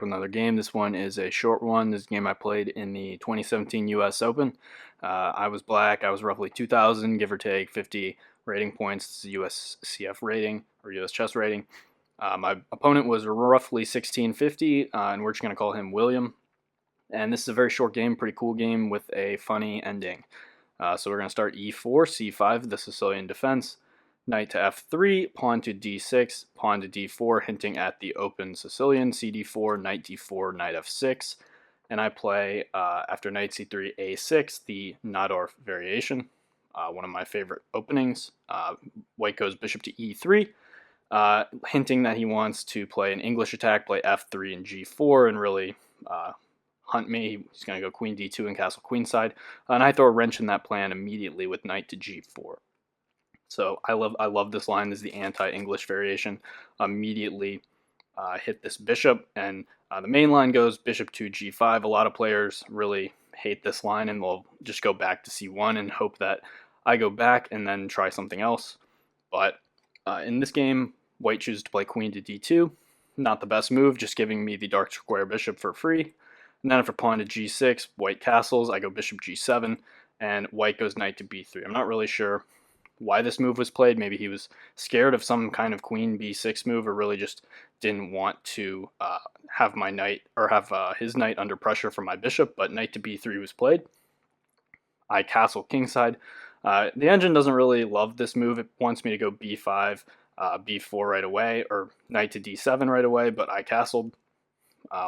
back with another game. This one is a short one. This game I played in the 2017 US Open. I was black. I was roughly 2,000, give or take 50 rating points. This is USCF rating, or US chess rating. My opponent was roughly 1650, and we're just going to call him William. And this is a very short game, pretty cool game with a funny ending. So we're going to start e4, c5, the Sicilian defense. Knight to f3, pawn to d6, pawn to d4, hinting at the open Sicilian, cd4, knight d4, knight f6, and I play, after knight c3, a6, the Nadorf variation, one of my favorite openings. White goes bishop to e3, hinting that he wants to play an English attack, play f3 and g4, and really hunt me. He's going to go queen d2 and castle queenside, and I throw a wrench in that plan immediately with knight to g4. So I love this line. This is the anti-English variation. Immediately hit this bishop, and the main line goes bishop to g5. A lot of players really hate this line, and they'll just go back to c1 and hope that I go back and then try something else. But in this game, white chooses to play queen to d2. Not the best move, just giving me the dark square bishop for free. And then after pawn to g6, white castles. I go bishop g7, and white goes knight to b3. I'm not really sure why this move was played. Maybe he was scared of some kind of queen b6 move, or really just didn't want to have my knight, or have his knight under pressure from my bishop, but knight to b3 was played. I castle kingside. The engine doesn't really love this move. It wants me to go b5, b4 right away, or knight to d7 right away, but I castled.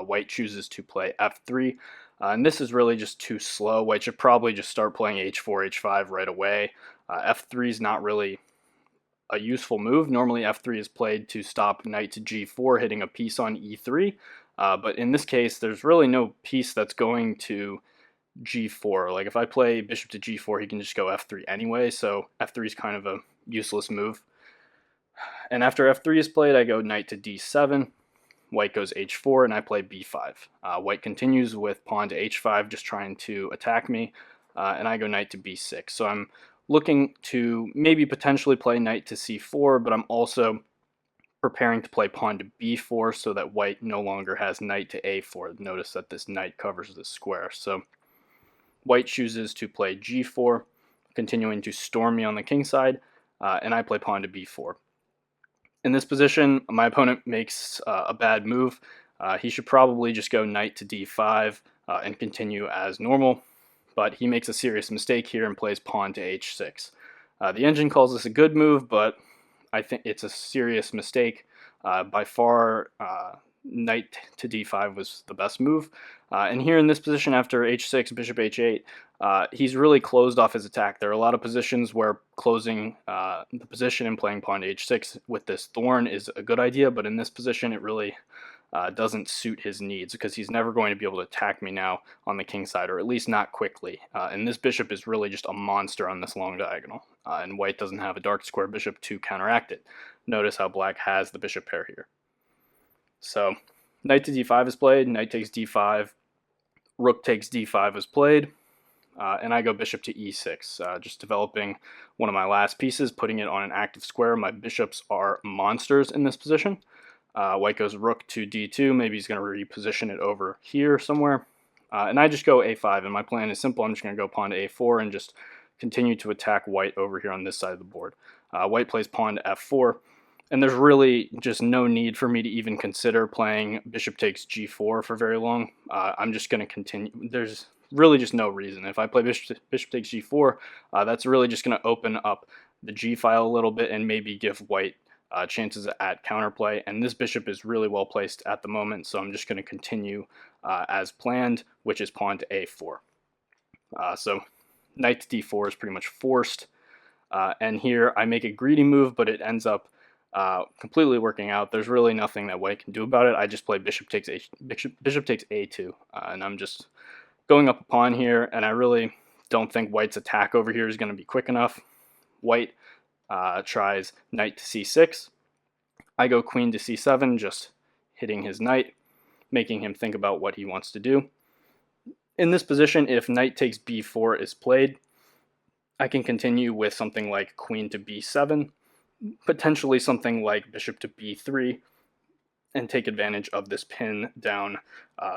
White chooses to play f3, and this is really just too slow. White should probably just start playing h4, h5 right away. F3 is not really a useful move. Normally f3 is played to stop knight to g4, hitting a piece on e3, but in this case there's really no piece that's going to g4. Like if I play bishop to g4, he can just go f3 anyway, so f3 is kind of a useless move. And after f3 is played, I go knight to d7. White goes h4, and I play b5. White continues with pawn to h5, just trying to attack me, and I go knight to b6. So I'm looking to maybe potentially play knight to c4, but I'm also preparing to play pawn to b4 so that white no longer has knight to a4. Notice that this knight covers this square. So white chooses to play g4, continuing to storm me on the king side, and I play pawn to b4. In this position, my opponent makes a bad move. He should probably just go knight to d5 and continue as normal, but he makes a serious mistake here and plays pawn to h6. The engine calls this a good move, but I think it's a serious mistake. By far, knight to d5 was the best move. And here in this position, after h6, bishop h8, he's really closed off his attack. There are a lot of positions where closing the position and playing pawn to h6 with this thorn is a good idea, but in this position it really doesn't suit his needs, because he's never going to be able to attack me now on the king side, or at least not quickly. And this bishop is really just a monster on this long diagonal, and white doesn't have a dark square bishop to counteract it. Notice how black has the bishop pair here. So knight to d5 is played, knight takes d5, rook takes d5 is played, and I go bishop to e6, just developing one of my last pieces, putting it on an active square. My bishops are monsters in this position. White goes rook to d2, maybe he's going to reposition it over here somewhere, and I just go a5, and my plan is simple. I'm just going to go pawn to a4 and just continue to attack white over here on this side of the board. White plays pawn to f4, and there's really just no need for me to even consider playing bishop takes g4 for very long. I'm just going to continue. There's really just no reason. If I play bishop takes g4, that's really just going to open up the g file a little bit and maybe give white chances at counterplay. And this bishop is really well placed at the moment, so I'm just going to continue as planned, which is pawn to a4. So knight to d4 is pretty much forced. And here I make a greedy move, but it ends up completely working out. There's really nothing that white can do about it. I just play bishop takes a2, and I'm just going up a pawn here, and I really don't think white's attack over here is going to be quick enough. White tries knight to c6. I go queen to c7, just hitting his knight, making him think about what he wants to do. In this position, if knight takes b4 is played, I can continue with something like queen to b7, potentially something like bishop to b3, and take advantage of this pin down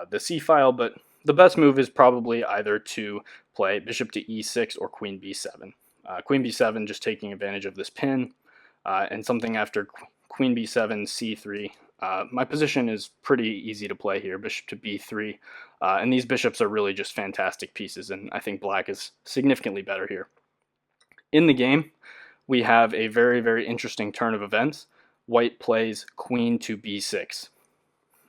the c file, but the best move is probably either to play bishop to e6 or queen b7. Queen b7 just taking advantage of this pin, and something after queen b7, c3. My position is pretty easy to play here, bishop to b3, and these bishops are really just fantastic pieces, and I think black is significantly better here. In the game, we have a very, very interesting turn of events. White plays queen to b6.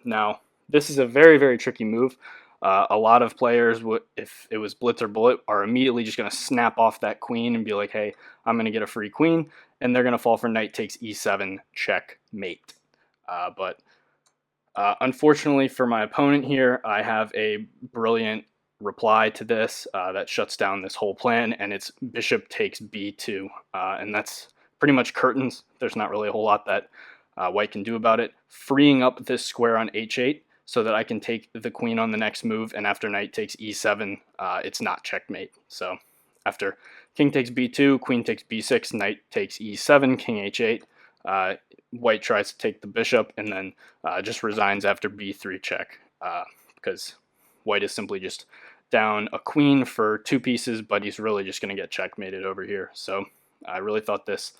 Now, this is a very, very tricky move. A lot of players, if it was blitz or bullet, are immediately just going to snap off that queen and be like, hey, I'm going to get a free queen, and they're going to fall for knight takes e7, checkmate. But unfortunately for my opponent here, I have a brilliant reply to this that shuts down this whole plan, and it's bishop takes b2, and that's pretty much curtains. There's not really a whole lot that white can do about it, freeing up this square on h8 so that I can take the queen on the next move, and after knight takes e7, it's not checkmate. So after king takes b2, queen takes b6, knight takes e7, king h8, white tries to take the bishop and then just resigns after b3 check, because white is simply just down a queen for 2 pieces, but he's really just going to get checkmated over here. So I really thought this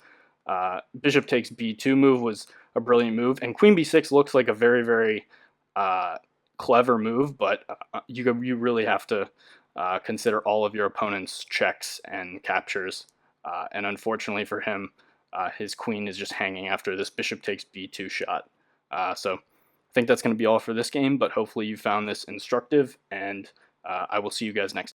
bishop takes b2 move was a brilliant move, and queen b6 looks like a very, very clever move, but you really have to consider all of your opponent's checks and captures, and unfortunately for him, his queen is just hanging after this bishop takes b2 shot. So I think that's going to be all for this game, but hopefully you found this instructive, and I will see you guys next time.